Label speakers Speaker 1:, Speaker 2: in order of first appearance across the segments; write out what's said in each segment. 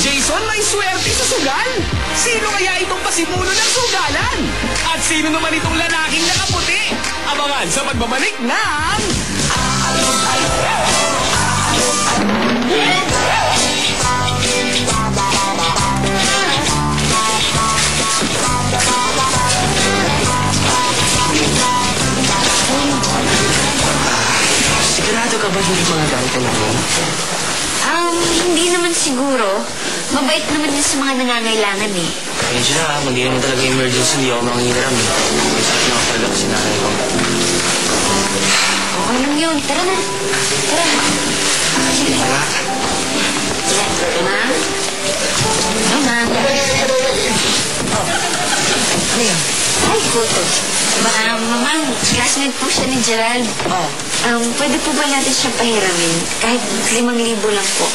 Speaker 1: Jason may swerte sa sugal. Sino kaya itong pasimuno ng sugalan? At sino naman itong lalaking nakaputi? Abangan sa pagbabalik ng...
Speaker 2: Sigurado ka ba yung mga ganito namin?
Speaker 3: Hindi naman siguro. Mabait naman yun sa mga nangangailangan eh.
Speaker 2: Medyo na, hindi naman talaga emergency, hindi ako manghiram eh. May sakit na ako talaga kasi nanay ko.
Speaker 3: Okay lang yun. Tara na. Tara. Sige.
Speaker 2: Tara.
Speaker 3: Ma? Ano, ma?
Speaker 4: Ano yun?
Speaker 3: Ay, Kuto. Mama, classmate po siya ni Gerald. Pwede po ba natin siya pahiramin? Kahit 5,000 lang po.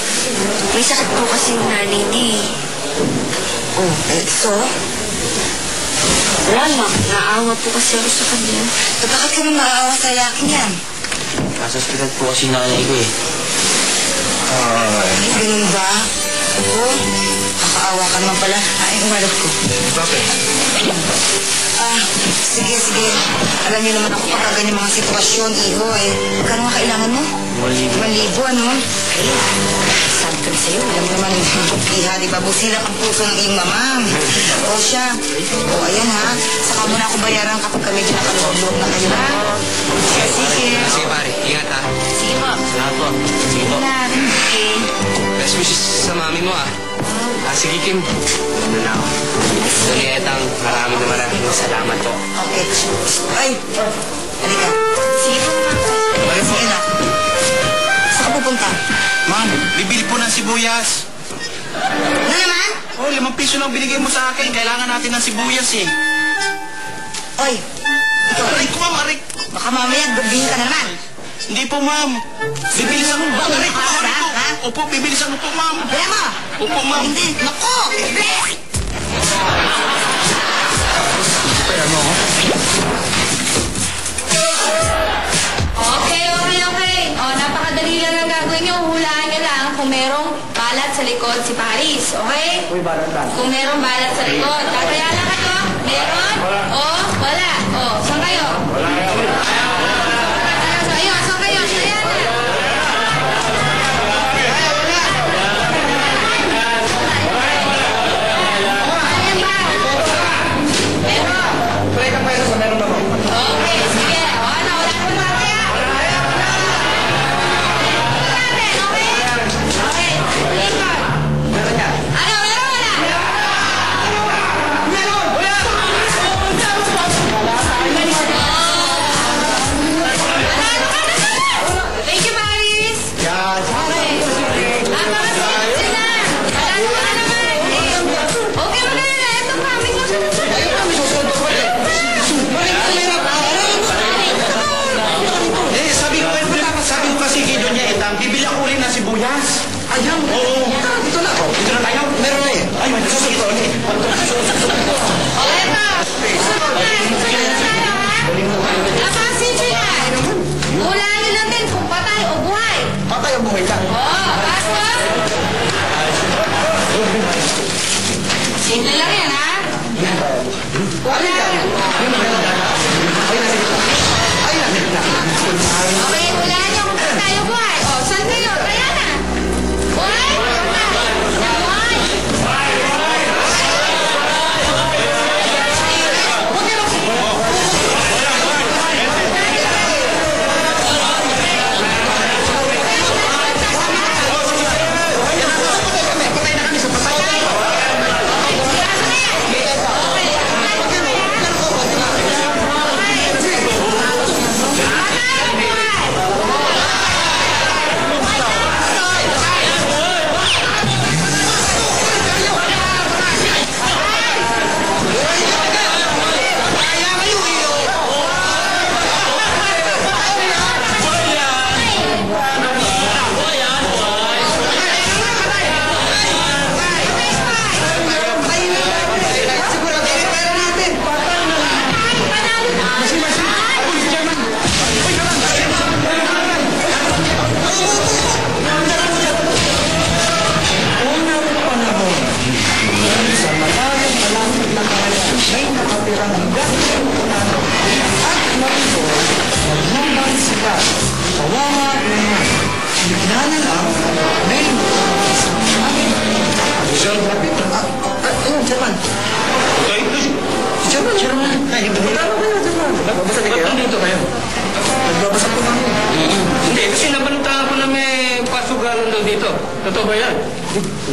Speaker 3: May sakit po kasi yung nanay niya eh.
Speaker 4: So?
Speaker 3: Wala lang. Naawa po kasi ako sa kanya.
Speaker 4: Bakit ka maawa sa lalaki niyan?
Speaker 2: Nasa hospital po kasi nanay ko eh.
Speaker 4: Ganun ba? Oo. Kakaawa ka naman pala. Ay, umalap ko.
Speaker 2: Bakit?
Speaker 4: Sige. Alam niyo naman ako pagka ganyan mga sitwasyon, iho eh. Magkano nga kailangan mo? 1,000, ano? Ay, sabi ko sa'yo, alam mo naman, iha, di ba? Busilak ang puso ng iyong mama. O siya. O, ayan ha. Saka mo na ako bayaran kapag kami nakaluwag-luwag na kayo, ha? Sige.
Speaker 2: Sige pare, ingat ha.
Speaker 3: Sige po.
Speaker 2: Salamat po. Sige po.
Speaker 3: Okay.
Speaker 2: Best wishes sa mami mo ah. Sige Kim. Ano na ako. Dunietang, maraming salamat po.
Speaker 4: Okay. Ay! Halika.
Speaker 3: Sige po, ma.
Speaker 4: Sige na. Saan ka pupunta?
Speaker 5: Ma'am, bibili po ng sibuyas.
Speaker 4: Ano naman?
Speaker 5: 5 piso lang binigay mo sa akin. Kailangan natin ng sibuyas eh.
Speaker 4: Oy! Ikaw,
Speaker 5: Aray ko, ma'am, aray.
Speaker 4: baka mamaya gabihin ka na naman.
Speaker 5: Hindi po, ma'am. Bibilisan mo. Aray ko, aray ko.
Speaker 4: Ha?
Speaker 5: Opo, bibilisan mo po, ma'am.
Speaker 4: Kaya mo!
Speaker 5: Opo, ma'am.
Speaker 4: Hindi! Naku!
Speaker 6: Okay. Napakadali lang ang gagawin nyo. Hulaan nyo lang kung merong balat sa likod si Paris. Okay? Kung merong balat sa likod. Tataya lang kayo. Meron? O, wala. O, saan kayo? Saan kayo? Taya na. Ayan ba? Meron. Okay, sige. O, wala naman mamaya. Thank you, Paris. Okay, maganda. Ito, promise mo siya na siya.
Speaker 5: Sabi ko kasi kay Doña Etang, bibili ako ulit ng sibuyas. Ayaw. Oo. Dito na ako. Dito na tayo. Meron na eh. Ay, may nasusunod ito.
Speaker 6: Okay, pa. Susunod na. Napansin nyo yan. Hulaan nyo lang din kung patay o buhay.
Speaker 5: Patay ang buhay ka.
Speaker 6: Tapos? Simple lang yan, ha? Wala. Okay, hulaan nyo kung patay o buhay. O, saan kayo? Kaya na. Buhay? Buhay?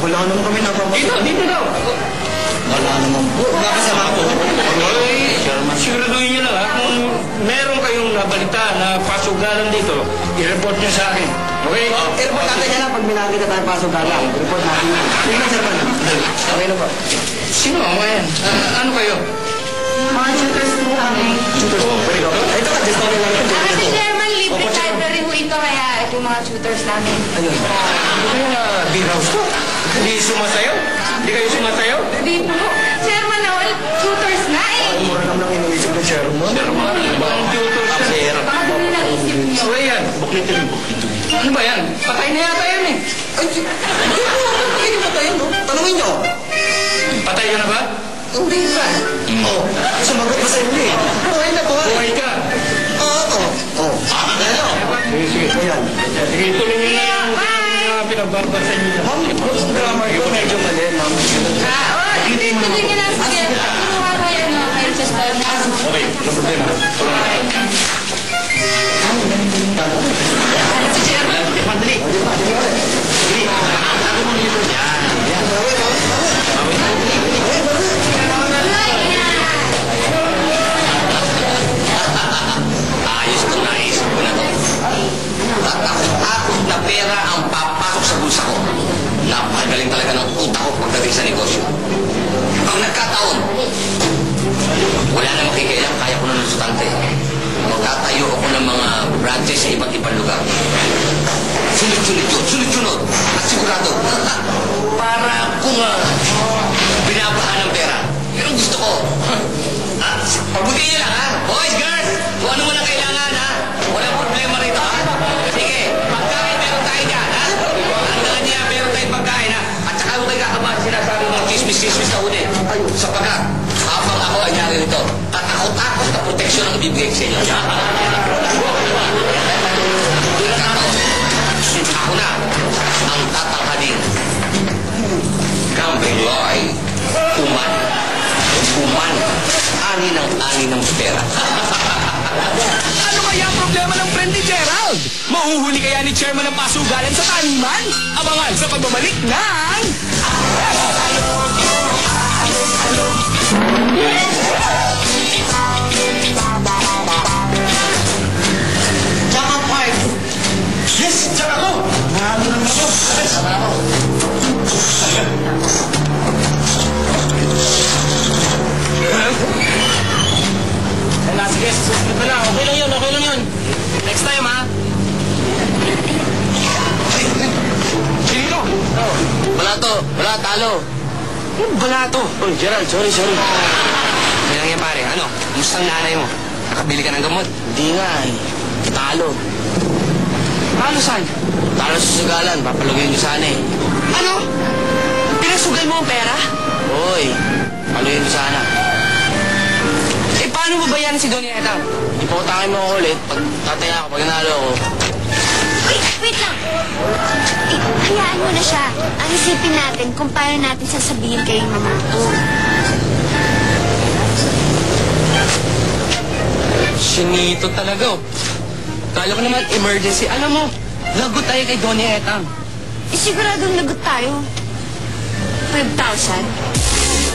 Speaker 5: Wala naman kami napapasok.
Speaker 2: Dito daw.
Speaker 5: Wala naman po. Nakasama po.
Speaker 2: Okay, siguraduhin niyo lang ha. Kung meron kayong nabalita na pasugalan dito, i-report niyo sa akin. Okay?
Speaker 5: I-report natin yan lang pag minakita tayo pasok ka lang. I-report natin yan. Sige na, sir. Okay na po.
Speaker 2: Sino ang mga yan? Ano kayo?
Speaker 4: Mga tutors po kami.
Speaker 5: Pwede ka? Ito ka, discover lang ito.
Speaker 6: Kasi Chairman, libre library ho ito, kaya ito yung mga tutors namin.
Speaker 2: Ano? Hindi kaya beer house to? Hindi sumasayaw? Hindi kayo sumasayaw?
Speaker 6: Hindi po. Chairman, all tutors na eh.
Speaker 5: Mura naman ang iniisip ng chairman.
Speaker 2: Bang tutors ka?
Speaker 6: Baka dumi lang isip niyo.
Speaker 2: So yan. Ano ba yan? Patay na yata yan eh.
Speaker 5: Ay, hindi ba tayo, no? Tanungin nyo.
Speaker 2: Patay ka na ba?
Speaker 5: Hindi ba? Oh, sumagot pa sa inyo eh. Buhay na buhay.
Speaker 2: Buhay ka.
Speaker 5: Oo. Oh. Ano?
Speaker 2: Sige.
Speaker 5: Ayan.
Speaker 2: Sige, tuloy nyo na yung pinagbabasa niyo.
Speaker 5: Ma'am, yung grammar ko medyo mali, ma'am.
Speaker 6: Hindi nyo lang. Sige, kumuha kayo, no? Kayo sa style na.
Speaker 2: Okay, no problema.
Speaker 6: Si Chairman.
Speaker 2: Madali.
Speaker 7: Ayos ko, naisip ko na to. Tatakot na pera ang papasok sa bulsa ko. Napakagaling talaga ng utak ko pagdating sa negosyo. Pag nagkataon, wala na makikailang, kaya ko na ng sutante. Magtatayo ako ng mga branches sa iba't ibang lugar. Sunod-sunod at sigurado. Para kung binabahan ng pera. Yun ang gusto ko. Pagbutihin niyo lang, ha? Boys, girls, kung ano mo na kailangan, ha? Walang problema rito, ha? Sige, pagkain meron tayo dyan, ha? Tandaan niya, meron tayong pagkain, ha? At saka huwag kayo kakabahan sinasabi ng chismis-chismis na huli. Sapagkat, habang ako ay nyari rito, tatakot-takot na proteksyon ang ibibigay ko sa inyo. Ako na ang tatanghalin. Camping Loy, Kuman, ani ng pera.
Speaker 1: Ano kaya ang problema ng friend ni Gerald? Mahuhuli kaya ni Chairman ang pasugalan sa taniman? Abangan sa pagbabalik ng...
Speaker 5: Tsaka part. Yes, tsaka ako. Nahalo naman ako. Tsaka ako.
Speaker 2: Sige, susunod na lang. Okay lang yun. Next time, ha? Sino?
Speaker 7: Wala, talo.
Speaker 2: Balato. Oh, Gerald, sorry.
Speaker 7: Kaya lang yan, pare. Ano? Kumusta ang nanay mo? Nakabili ka ng gamot?
Speaker 2: Hindi nga eh.
Speaker 7: Talo.
Speaker 2: Ano saan?
Speaker 7: Talo sa sugalan. Papalugayin niyo sana eh.
Speaker 2: Ano? Pinasugay mo ang pera?
Speaker 7: Hoy, palugayin niyo sana.
Speaker 2: Eh, paano babayaran si Donieta?
Speaker 7: Iputangin mo ako ulit. Pag tataya ako, pag nanalo ako.
Speaker 3: Wait lang. Hayaan mo na siya. Ang isipin natin kung paano natin sasabihin kay Mama to.
Speaker 2: Sinito talaga. Kala ko naman emergency. Alam mo, lagot tayo kay Donieta.
Speaker 3: Siguradong lagot tayo. 5,000?